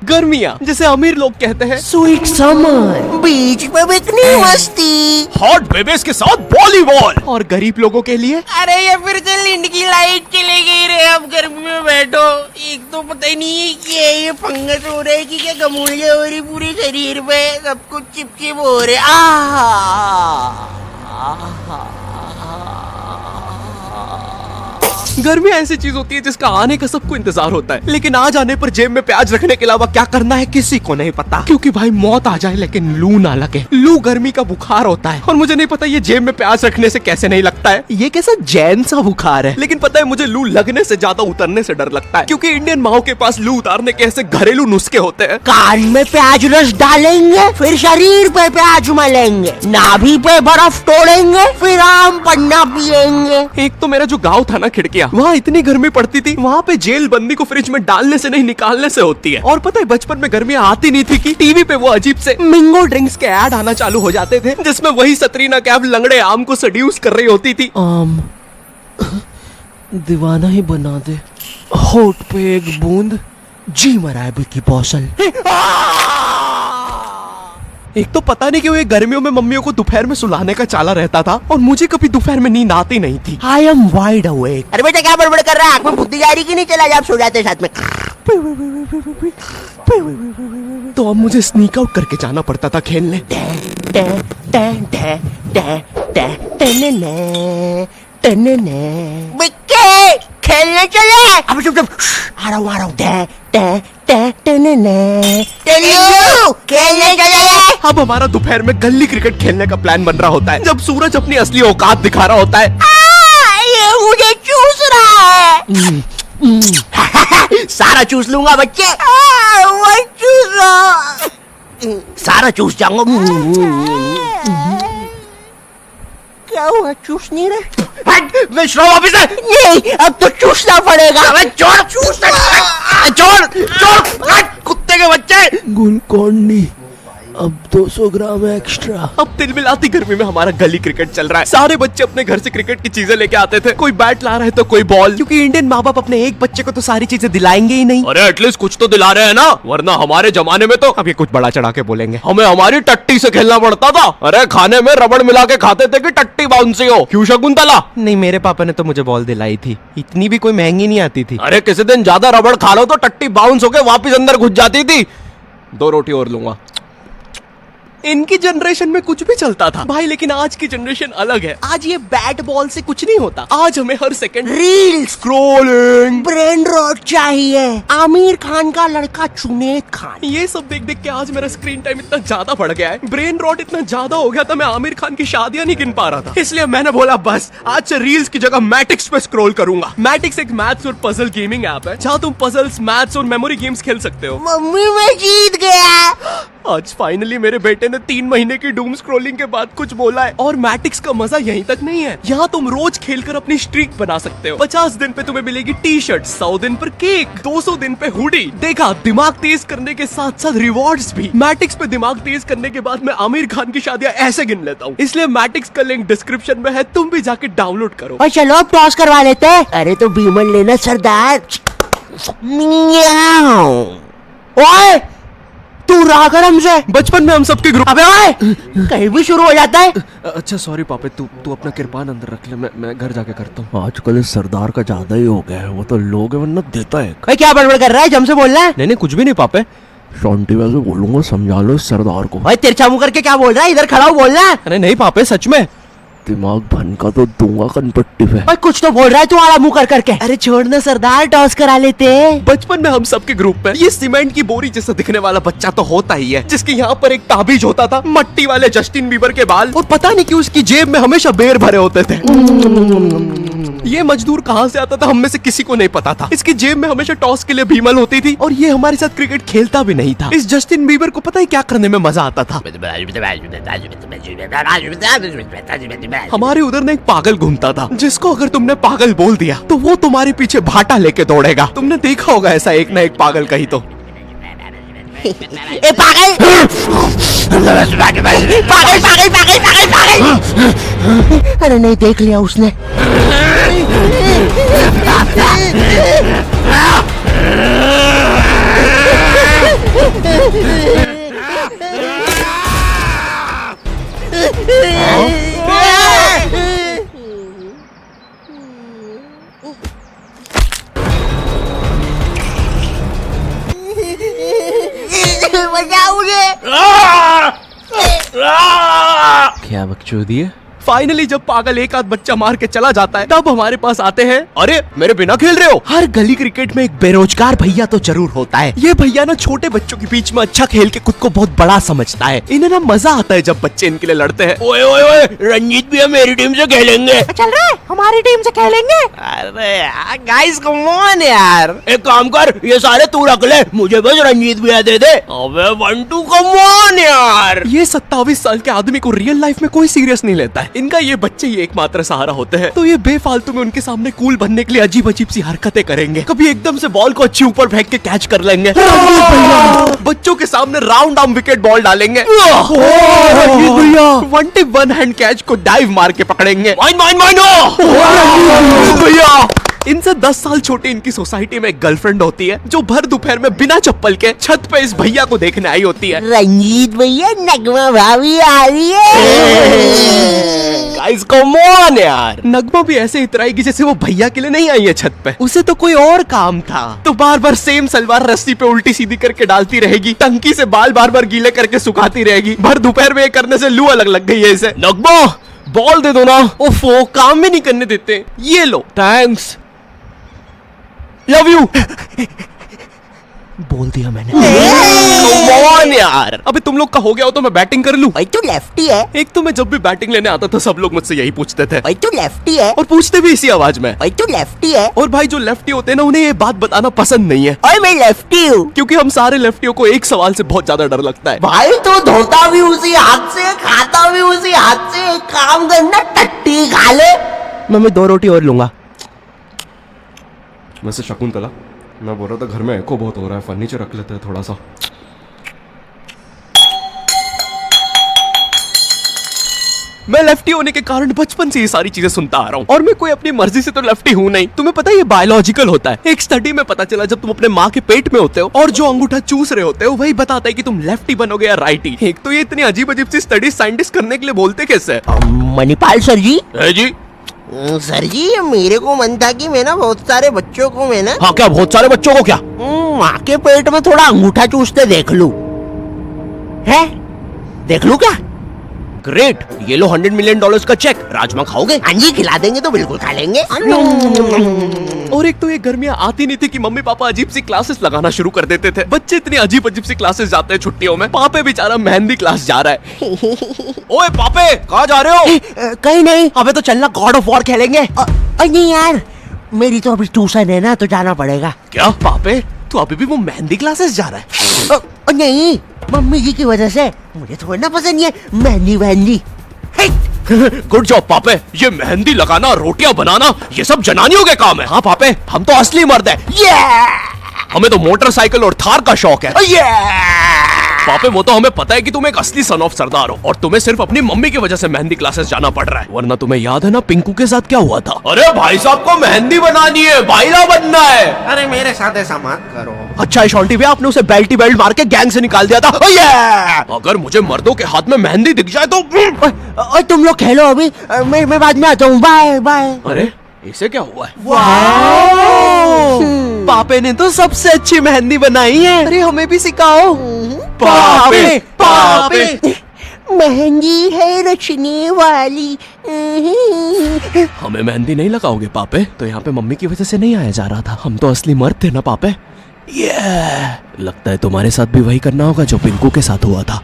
गर्मियाँ जिसे अमीर लोग कहते हैं स्वीट समर, बीच पे बिकनी मस्ती, हॉट बेबीज के साथ वॉलीबॉल, और गरीब लोगों के लिए अरे ये फिर से लिंड की लाइट चली गई रे। अब गर्मी में बैठो, एक तो पता ही नहीं है कि ये फंगस हो रहा है कि क्या गमूलिया हो रही पूरे शरीर पे, सब कुछ चिपचिप हो रहे। गर्मियाँ ऐसी चीज होती है जिसका आने का सबको इंतजार होता है, लेकिन आ जाने पर जेब में प्याज रखने के अलावा क्या करना है किसी को नहीं पता। क्योंकि भाई मौत आ जाए लेकिन लू ना लगे। लू गर्मी का बुखार होता है और मुझे नहीं पता ये जेब में प्याज रखने से कैसे नहीं लगता है। ये कैसा जैन सा बुखार है। लेकिन पता है मुझे लू लगने से ज्यादा उतरने से डर लगता है, क्योंकि इंडियन माओ के पास लू उतारने के ऐसे घरेलू नुस्खे होते हैं। कान में प्याज रस डालेंगे, फिर शरीर पे प्याज मलेंगे, नाभि पे बर्फ तोड़ेंगे, फिर आम पन्ना पिएंगे। एक तो मेरा जो गाँव था ना खिड़किया, वहाँ इतनी गर्मी पड़ती थी, वहाँ पे जेल बंदी को फ्रिज में डालने से नहीं निकालने से होती है। और पता है बचपन में गर्मियाँ आती नहीं थी कि टीवी पे वो अजीब से मिंगो ड्रिंक्स के ऐड आना चालू हो जाते थे, जिसमें वही सतरीना कैफ लंगड़े आम को सड्यूस कर रही होती थी। आम दीवाना ही बना दे, होठ पे एक बूंद, जी मरा है विकी कौशल। एक तो पता नहीं क्यों ये गर्मियों में मम्मियों को दोपहर में सुलाने का चाला रहता था और मुझे कभी दोपहर में नींद आती नहीं थी। I am wide awake. अरे बेटा क्या बड़बड़ कर रहा है, आंख में बुद्धि जा रही कि नहीं? चला जा, आप सो जाते साथ में। तो अब मुझे स्नीक आउट करके जाना पड़ता था खेलने। बिक्के खेलने चले। अब चुप चुप, आ रहा हूँ। खेलने चले। अब हमारा दोपहर में गली क्रिकेट खेलने का प्लान बन रहा होता है, जब सूरज अपनी असली औकात दिखा रहा होता है। ये मुझे चूस रहा है। सारा चूस लूंगा बच्चे। वो चूस रहा, सारा चूस जाऊंगा। क्या हुआ, चूस नहीं रहे? मैं श्रम ऑफिसर नहीं, अब तो चूसना पड़ेगा। छोड़ कुत्ते के बच्चे। गुलकोंडी अब 200 ग्राम एक्स्ट्रा। अब तिलमिलाती गर्मी में हमारा गली क्रिकेट चल रहा है। सारे बच्चे अपने घर से क्रिकेट की चीजें लेके आते थे, कोई बैट ला रहा है तो कोई बॉल, क्योंकि इंडियन माँ बाप अपने एक बच्चे को तो सारी चीजें दिलाएंगे ही नहीं। अरे एटलीस्ट कुछ तो दिला रहे हैं ना, वरना हमारे जमाने में तो अब ये कुछ बड़ा चढ़ा के बोलेंगे, हमें हमारी टट्टी से खेलना पड़ता था। अरे खाने में रबड़ मिला के खाते थे कि टट्टी बाउंसी हो। क्यों शकुंतला? नहीं, मेरे पापा ने तो मुझे बॉल दिलाई थी, इतनी भी कोई महंगी नहीं आती थी। अरे किसी दिन ज्यादा रबड़ खा लो तो टट्टी बाउंस होके वापिस अंदर घुस जाती थी। 2 रोटी और लूंगा। इनकी जनरेशन में कुछ भी चलता था भाई, लेकिन आज की जनरेशन अलग है। आज ये बैट बॉल से कुछ नहीं होता, आज हमें हर second reel scrolling, brain rot चाहिए। आमिर खान का लड़का जुनैद खान, ये सब देख देख के आज मेरा स्क्रीन टाइम इतना ज्यादा बढ़ गया है, ब्रेन रॉट इतना ज्यादा हो गया था, मैं आमिर खान की शादियां नहीं गिन पा रहा था। इसलिए मैंने बोला बस आज से रील्स की जगह मैटिक्स पे स्क्रॉल करूंगा। मैटिक्स एक मैथ्स और पजल गेमिंग ऐप है, जहाँ तुम पजल्स, मैथ्स और मेमोरी गेम्स खेल सकते हो। मम्मी मैं जीत गया। आज फाइनली मेरे बेटे ने 3 महीने की डूम स्क्रॉलिंग के बाद कुछ बोला है। और मैटिक्स का मजा यहीं तक नहीं है, यहाँ तुम रोज खेलकर अपनी स्ट्रीक बना सकते हो। 50 दिन पे तुम्हें मिलेगी टी शर्ट, 100 दिन पर केक, 200 दिन पे हुडी। देखा, दिमाग तेज करने के साथ साथ रिवॉर्ड्स भी। मैटिक्स पे दिमाग तेज करने के बाद मैं आमिर खान की शादियां ऐसे गिन लेता हूँ। इसलिए मैटिक्स का लिंक डिस्क्रिप्शन में है, तुम भी जाके डाउनलोड करो। और चलो अब टॉस करवा लेते हैं। अरे तो बीमन लेना सरदार। ओए तू रहा कर हमसे, बचपन में हम सबके ग्रुप। अबे ओए कहीं भी शुरू हो जाता है। अच्छा सॉरी पापे, तू अपना किरपान अंदर रख ले, मैं घर जाके करता हूँ। आजकल इस सरदार का ज्यादा ही हो गया है, वो तो लोग है वरना देता है। भाई क्या बड़बड़ कर रहा है, जम से बोल रहा है? नहीं कुछ भी नहीं पापे, शांति वैसे बोलूंगा, समझा लो इस सरदार को। भाई तिरछा मुंह करके क्या बोल रहा है, इधर खड़ा हो बोल रहा है। अरे नहीं पापे सच में, दिमाग भन का तो दूंगा कनपट्टी पे। भाई कुछ तो बोल रहा है तू आड़ा मुंह कर करके। अरे छोड़ना सरदार, टॉस करा लेते। बचपन में हम सबके ग्रुप में ये सीमेंट की बोरी जैसा दिखने वाला बच्चा तो होता ही है, जिसके यहाँ पर एक ताबीज होता था, मट्टी वाले जस्टिन बीबर के बाल, और पता नहीं क्यों उसकी जेब में हमेशा बेर भरे होते थे। ये मजदूर कहाँ से आता था हम में से किसी को नहीं पता था। इसकी जेब में हमेशा टॉस के लिए भीमल होती थी और ये हमारे साथ क्रिकेट खेलता भी नहीं था। इस जस्टिन बीबर को पता है क्या करने में मजा आता था? हमारे उधर ना एक पागल घूमता था, जिसको अगर तुमने पागल बोल दिया तो वो तुम्हारे पीछे भाटा लेके दौड़ेगा। तुमने देखा होगा ऐसा एक ना एक पागल कहीं तो। ए पागल पागल पागल पागल पागल पागल। अरे नहीं देख लिया उसने। बचाओ मुझे। क्या बकचोदी है? फाइनली जब पागल एक आध बच्चा मार के चला जाता है तब हमारे पास आते हैं। अरे मेरे बिना खेल रहे हो? हर गली क्रिकेट में एक बेरोजगार भैया तो जरूर होता है। ये भैया ना छोटे बच्चों के बीच में अच्छा खेल के खुद को बहुत बड़ा समझता है। इन्हें ना मजा आता है जब बच्चे इनके लिए लड़ते हैं। ओए ओए ओए, रंजीत भैया मेरी टीम से खेलेंगे। चल रहा है, हमारी टीम से खेलेंगे। अरे यार गाइस कम ऑन यार। एक काम कर, ये सारे तू रख ले, मुझे बस रंजीत भैया दे दे। अबे बंटू कम ऑन यार। ये 27 साल के आदमी को रियल लाइफ में कोई सीरियस नहीं लेता है। इनका ये बच्चे ही एकमात्र सहारा होते हैं, तो ये बेफालतू में उनके सामने कूल बनने के लिए अजीब अजीब सी हरकतें करेंगे। कभी एकदम से बॉल को अच्छी ऊपर फेंक के कैच कर लेंगे, बच्चों के सामने राउंड आर्म विकेट बॉल डालेंगे, भैया 21 हैंड कैच को डाइव मार के पकड़ेंगे। भैया इनसे 10 साल छोटी इनकी सोसाइटी में एक गर्लफ्रेंड होती है जो भर दोपहर में बिना चप्पल के छत पे इस भैया को देखने आई होती है। रंजीत भैया, नगमा भाभी आ रही है। गाइस कम ऑन यार। नगमा भी ऐसे इतराएगी जैसे वो भैया के लिए नहीं आई है छत पे, उसे तो कोई और काम था। तो बार बार सेम सलवार रस्सी पे उल्टी सीधी करके डालती रहेगी, टंकी से बाल बार बार गीले करके सुखाती रहेगी। भर दोपहर में ये करने से लू अलग लग गई है इसे। नगमा बॉल दे दो ना। ओफो, काम भी नहीं करने देते। ये लो, थैंक्स, लव यू। बोल दिया मैंने। Come on यार। अबे तुम लोग का हो गया हो तो मैं बैटिंग कर लूं। भाई तू लेफ्टी है। एक तो मैं जब भी बैटिंग लेने आता था सब लोग मुझसे यही पूछते थे। भाई तू लेफ्टी है। और पूछते भी इसी आवाज में। भाई तू लेफ्टी है। और भाई जो लेफ्टी होते हैं ना उन्हें ये बात बताना पसंद नहीं है। और मैं लेफ्टी हूँ। क्योंकि हम सारे लेफ्टियों को एक सवाल से बहुत ज्यादा डर लगता है। भाई तू धोता भी उसी हाथ से, खाता भी उसी हाथ से। एक काम करना, टट्टी खा ले। मैं 2 रोटी और लूंगा। वैसे शकुंतला, मैं बोल रहा था घर में एको बहुत हो रहा है, फर्नीचर रख लेते हैं थोड़ा सा। मैं लेफ्टी होने के कारण बचपन से ये सारी चीजें सुनता आ रहा हूँ, और मैं कोई अपनी मर्जी से तो लेफ्टी हूँ नहीं। तुम्हें पता है ये बायोलॉजिकल होता है। एक स्टडी में पता चला जब तुम अपने माँ के पेट में होते हो और जो अंगूठा चूस रहे होते हो वही बताता है कि तुम लेफ्टी बनोगे या राइटी। एक तो ये इतनी अजीब अजीब सी स्टडी साइंटिस्ट करने के लिए बोलते कैसे? मणिपाल सर जी। है जी। सर जी, मेरे को मन था कि मैं ना बहुत सारे बच्चों को मैं ना हाँ क्या बहुत सारे बच्चों को क्या? माँ के पेट में थोड़ा अंगूठा चूसते देख लूं। है? देख लूं क्या? ग्रेट, ये लो $100 मिलियन का चेक। राजमा खाओगे? हाँ जी, खिला देंगे तो बिल्कुल खा लेंगे। और एक तो ये गर्मियाँ आती नहीं थी कि मम्मी पापा अजीब सी क्लासेस लगाना शुरू कर देते थे। बच्चे इतनी अजीब अजीब सी क्लासेस जाते हैं छुट्टियों में। पापे बेचारा मेहंदी क्लास जा रहा है। ओए पापे, कहाँ जा रहे हो? कहीं नहीं। अबे तो चलना गॉड ऑफ वॉर खेलेंगे। नहीं यार, मेरी तो अभी ट्यूशन है ना, तो जाना पड़ेगा। क्या पापे, तू अभी भी वो मेहंदी क्लासेस जा रहा है? नहीं, मम्मी जी की वजह से। मुझे थोड़ा ना पसंद है मेहंदी वहंदी। गुड जॉब पापे। ये मेहंदी लगाना, रोटियां बनाना, ये सब जनानियों के काम है। हाँ पापे, हम तो असली मर्द है। हमें तो मोटरसाइकिल और थार का शौक है। पापे वो तो हमें पता है कि तुम एक असली सन ऑफ सरदार हो और तुम्हें सिर्फ अपनी मम्मी की वजह से मेहंदी क्लासेस जाना पड़ रहा है, वरना तुम्हें याद है ना पिंकू के साथ क्या हुआ था? अरे भाई साहब को मेहंदी बनानी है, भाईला बनना है। अरे मेरे साथ ऐसा मत करो। अच्छा है शॉन्टी भैया, आपने उसे बेल्टी बेल्ट मार के गैंग से निकाल दिया था। अगर मुझे मर्दों के हाथ में मेहंदी दिख जाए तो तुम लोग खेलो अभी, मैं बाद में आता हूँ। Bye bye. अरे इसे क्या हुआ है? पापे ने तो सबसे अच्छी मेहंदी बनाई है। अरे हमें भी सिखाओ। पापे पापे मेहंदी है रचने वाली। हमें मेहंदी नहीं लगाओगे पापे? तो यहाँ पे मम्मी की वजह से नहीं आया जा रहा था। हम तो असली मर्द थे ना पापे। लगता है तुम्हारे साथ भी वही करना होगा जो पिंकू के साथ हुआ था।